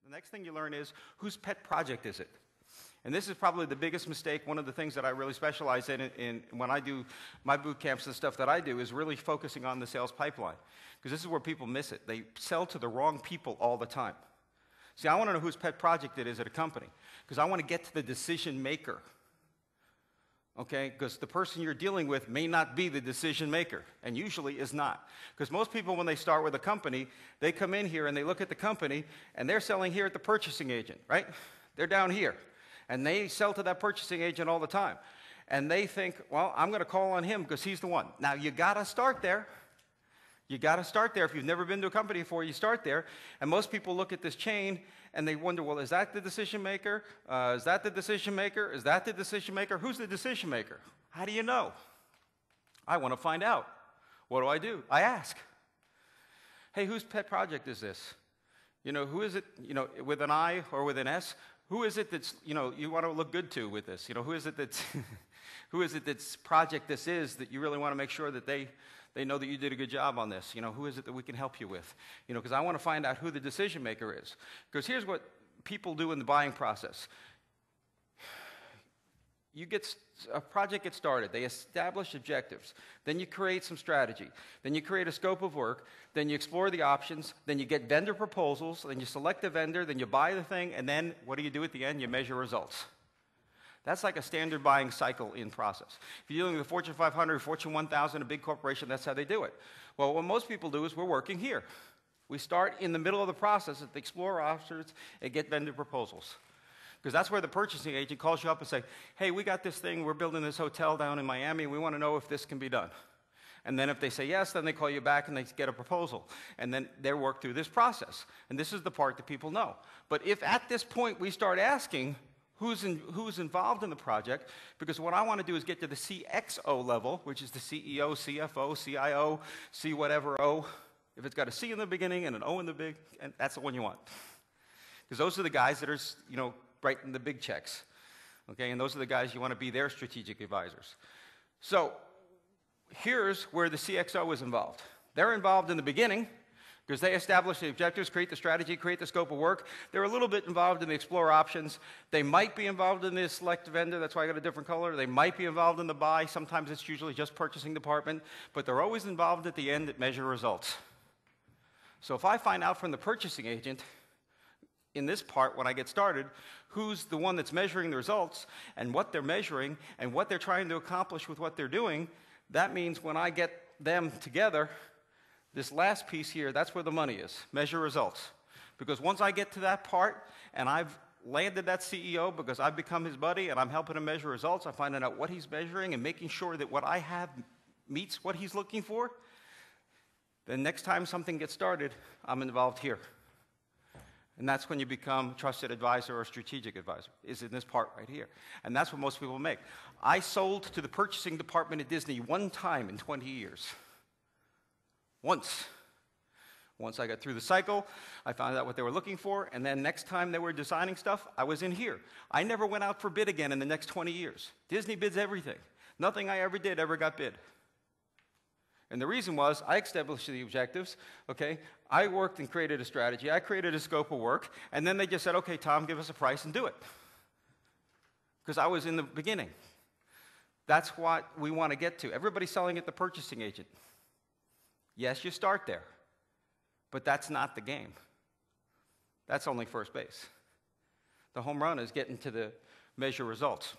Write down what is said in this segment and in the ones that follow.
The next thing you learn is, whose pet project is it? And this is probably the biggest mistake. One of the things that I really specialize in when I do my boot camps and stuff that I do is really focusing on the sales pipeline. Because this is where people miss it. They sell to the wrong people all the time. See, I want to know whose pet project it is at a company. Because I want to get to the decision maker. Okay? Because the person you're dealing with may not be the decision maker. And usually is not. Because most people, when they start with a company, they come in here and they look at the company, and they're selling here at the purchasing agent, right? They're down here. And they sell to that purchasing agent all the time. And they think, well, I'm going to call on him because he's the one. Now, you got to start there. You got to start there. If you've never been to a company before, you start there. And most people look at this chain and they wonder, well, is that the decision maker? Is that the decision maker? Is that the decision maker? Who's the decision maker? How do you know? I want to find out. What do? I ask. Hey, whose pet project is this? You know, who is it, you know, with an I or with an S? Who is it that's, you know, you want to look good to with this? You know, who is it that's, who is it that's project this is that you really want to make sure that they know that you did a good job on this? You know, who is it that we can help you with? You know, because I want to find out who the decision maker is. Because here's what people do in the buying process. A project gets started. They establish objectives. Then you create some strategy. Then you create a scope of work. Then you explore the options. Then you get vendor proposals. Then you select a vendor. Then you buy the thing. And then what do you do at the end? You measure results. That's like a standard buying cycle in process. If you're dealing with the Fortune 500, Fortune 1000, a big corporation, that's how they do it. Well, what most people do is we're working here. We start in the middle of the process at the explore options and get vendor proposals. Because that's where the purchasing agent calls you up and say, hey, we got this thing, we're building this hotel down in Miami, and we want to know if this can be done. And then if they say yes, then they call you back and they get a proposal. And then they work through this process. And this is the part that people know. But if at this point we start asking who's involved in the project, because what I want to do is get to the CXO level, which is the CEO, CFO, CIO, C whatever O. If it's got a C in the beginning and an O in the big, and that's the one you want. Because those are the guys that are, you know, writing the big checks, okay? And those are the guys you want to be their strategic advisors. So here's where the CXO is involved. They're involved in the beginning because they establish the objectives, create the strategy, create the scope of work. They're a little bit involved in the explore options. They might be involved in the select vendor. That's why I got a different color. They might be involved in the buy. Sometimes it's usually just purchasing department. But they're always involved at the end at measure results. So if I find out from the purchasing agent in this part when I get started who's the one that's measuring the results and what they're measuring and what they're trying to accomplish with what they're doing, that means when I get them together, this last piece here, that's where the money is, measure results. Because once I get to that part and I've landed that CEO because I've become his buddy and I'm helping him measure results, I'm finding out what he's measuring and making sure that what I have meets what he's looking for, then next time something gets started, I'm involved here. And that's when you become a trusted advisor or strategic advisor, is in this part right here. And that's what most people make. I sold to the purchasing department at Disney one time in 20 years. Once. Once I got through the cycle, I found out what they were looking for, and then next time they were designing stuff, I was in here. I never went out for bid again in the next 20 years. Disney bids everything. Nothing I ever did ever got bid. And the reason was, I established the objectives, okay? I worked and created a strategy. I created a scope of work. And then they just said, okay, Tom, give us a price and do it. Because I was in the beginning. That's what we want to get to. Everybody's selling at the purchasing agent. Yes, you start there. But that's not the game. That's only first base. The home run is getting to the measure results.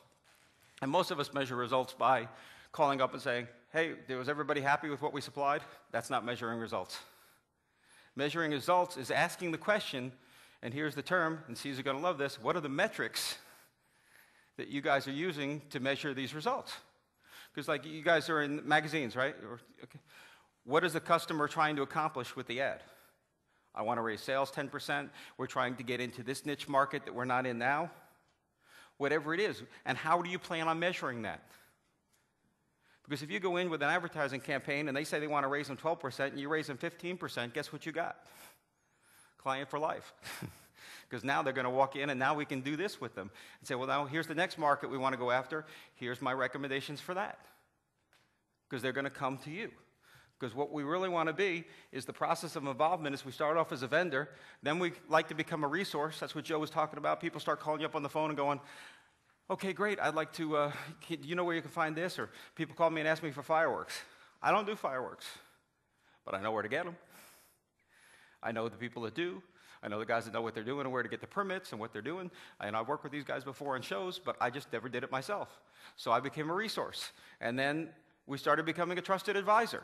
And most of us measure results by calling up and saying, hey, was everybody happy with what we supplied? That's not measuring results. Measuring results is asking the question, and here's the term, and C's are going to love this, what are the metrics that you guys are using to measure these results? Because like you guys are in magazines, right? Okay. What is the customer trying to accomplish with the ad? I want to raise sales 10%. We're trying to get into this niche market that we're not in now. Whatever it is. And how do you plan on measuring that? Because if you go in with an advertising campaign and they say they want to raise them 12% and you raise them 15%, guess what you got? Client for life. Because now they're going to walk in and now we can do this with them. And say, well, now here's the next market we want to go after. Here's my recommendations for that. Because they're going to come to you. Because what we really want to be is the process of involvement is we start off as a vendor, then we like to become a resource. That's what Joe was talking about. People start calling you up on the phone and going, okay, great, I'd like to, do you know where you can find this? Or people call me and ask me for fireworks. I don't do fireworks, but I know where to get them. I know the people that do. I know the guys that know what they're doing and where to get the permits and what they're doing. And I've worked with these guys before on shows, but I just never did it myself. So I became a resource. And then we started becoming a trusted advisor.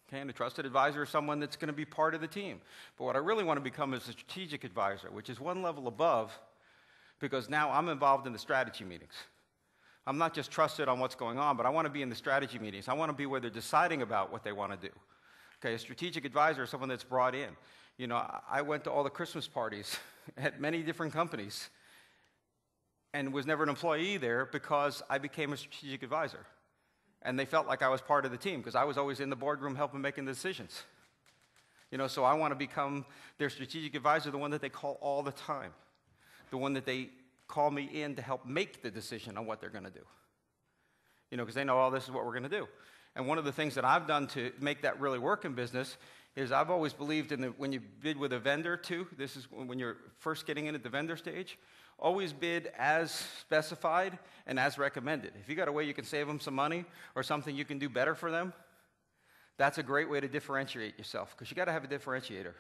Okay, and a trusted advisor is someone that's going to be part of the team. But what I really want to become is a strategic advisor, which is one level above, because now I'm involved in the strategy meetings. I'm not just trusted on what's going on, but I want to be in the strategy meetings. I want to be where they're deciding about what they want to do. Okay, a strategic advisor is someone that's brought in. You know, I went to all the Christmas parties at many different companies and was never an employee there because I became a strategic advisor. And they felt like I was part of the team because I was always in the boardroom helping making the decisions. You know, so I want to become their strategic advisor, the one that they call all the time, the one that they call me in to help make the decision on what they're going to do. You know, because they know, oh, this is what we're going to do. And one of the things that I've done to make that really work in business is I've always believed in when you bid with a vendor too, this is when you're first getting in at the vendor stage, always bid as specified and as recommended. If you got a way you can save them some money or something you can do better for them, that's a great way to differentiate yourself because you got to have a differentiator.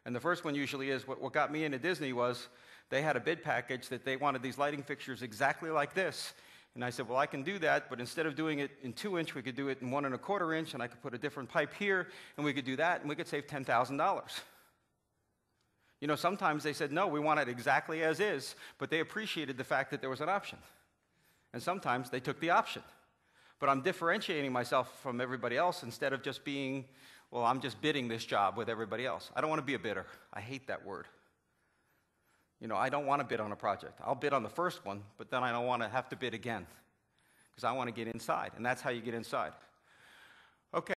And the first one usually is what got me into Disney was they had a bid package that they wanted these lighting fixtures exactly like this. And I said, well, I can do that, but instead of doing it in 2-inch, we could do it in 1 1/4 inch, and I could put a different pipe here, and we could do that, and we could save $10,000. You know, sometimes they said, no, we want it exactly as is, but they appreciated the fact that there was an option. And sometimes they took the option. But I'm differentiating myself from everybody else instead of just being, well, I'm just bidding this job with everybody else. I don't want to be a bidder. I hate that word. You know, I don't want to bid on a project. I'll bid on the first one, but then I don't want to have to bid again because I want to get inside, and that's how you get inside. Okay.